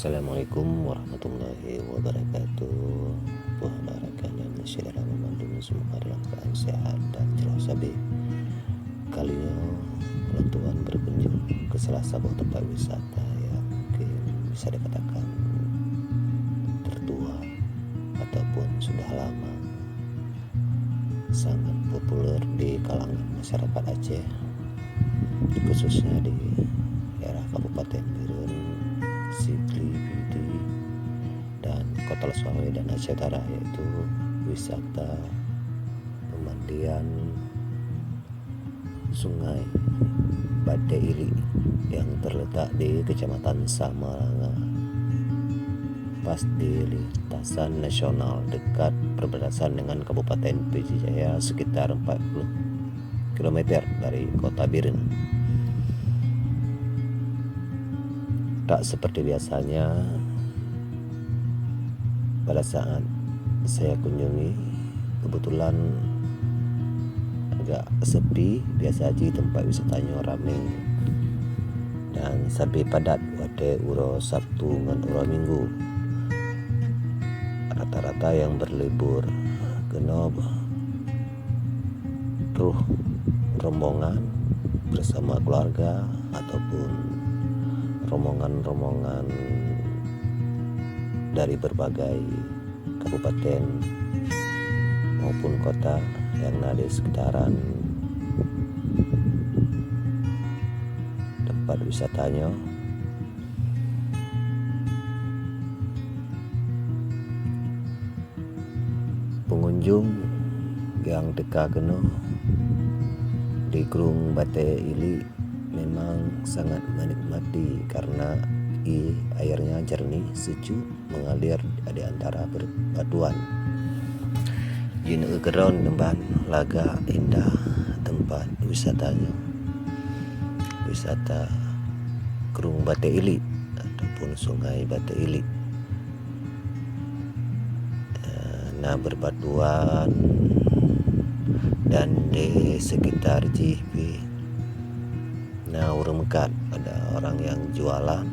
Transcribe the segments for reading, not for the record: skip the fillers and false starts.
Assalamualaikum warahmatullahi wabarakatuh. Tuhan baraka dan saudara memandung semua dalam keadaan sehat dan jelas sabi. Kali ini Tuhan berkunjung ke salah satu tempat wisata yang mungkin bisa dikatakan tertua ataupun sudah lama sangat populer di kalangan masyarakat Aceh, khususnya di daerah Kabupaten Biren, Sigli, Pidi, dan Kota Lestari dan Aceh Utara, yaitu wisata pemandian Sungai Bate Ili yang terletak di Kecamatan Samaranga, pas di lintasan nasional dekat perbatasan dengan Kabupaten Pidi Jaya, sekitar 40 km dari Kota Biren. Tak seperti biasanya, pada saat saya kunjungi kebetulan agak sepi. Biasa aja tempat wisatanya ramai dan sabi padat pada uro Sabtu dan uro Minggu. Rata-rata yang berlibur kena ruh rombongan bersama keluarga ataupun rombongan dari berbagai kabupaten maupun kota yang ada di sekitaran tempat wisatanya. Pengunjung yang teka kena di Grung Bate Ili memang sangat menikmati karena airnya jernih, sejuk, mengalir di antara berbatuan. Jika kegeron tempat laga indah tempat wisatanya, wisata Grung Bate Ili ataupun Sungai Bate Ili. Nah, berbatuan dan di sekitar JP. Nah, urung mekat ada orang yang jualan,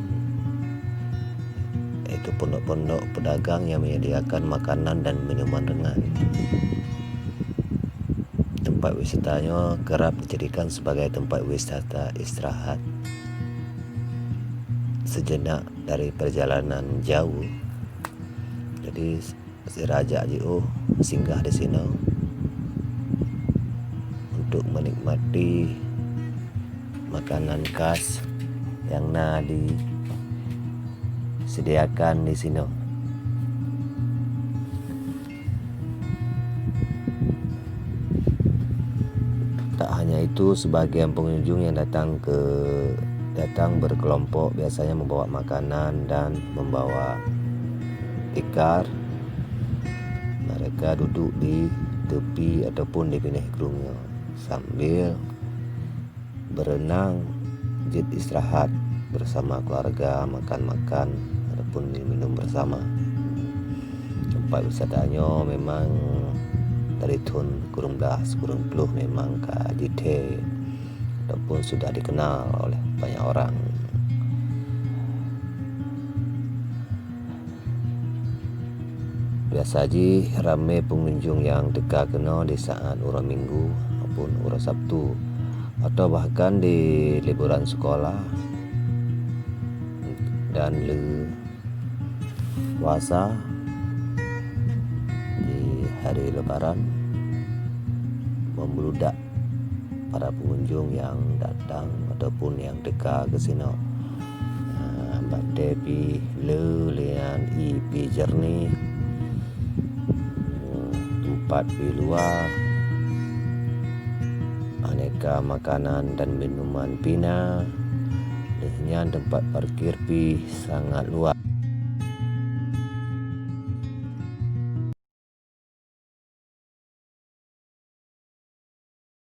yaitu pondok-pondok pedagang yang menyediakan makanan dan minuman ringan. Tempat wisatanya kerap dijadikan sebagai tempat wisata istirahat sejenak dari perjalanan jauh. Jadi si Raja Jiu singgah di sini untuk menikmati makanan khas yang disediakan di sini. Tak hanya itu, sebagian pengunjung yang datang berkelompok biasanya membawa makanan dan membawa tikar. Mereka duduk di tepi ataupun di pinggir gerungnya sambil berenang, istirahat bersama keluarga, makan-makan ataupun minum bersama. Tempat wisatanya memang dari tahun kurang puluh memang KJT ataupun sudah dikenal oleh banyak orang. Biasa aja ramai pengunjung yang dekat kena di saat ura Minggu maupun ura Sabtu, atau bahkan di liburan sekolah dan puasa di hari Lebaran, membludak para pengunjung yang datang ataupun yang dekat ke sini. Bate pi lian pi jernih, tempat di luar, aneka makanan dan minuman pina, dengan tempat parkir pi sangat luas.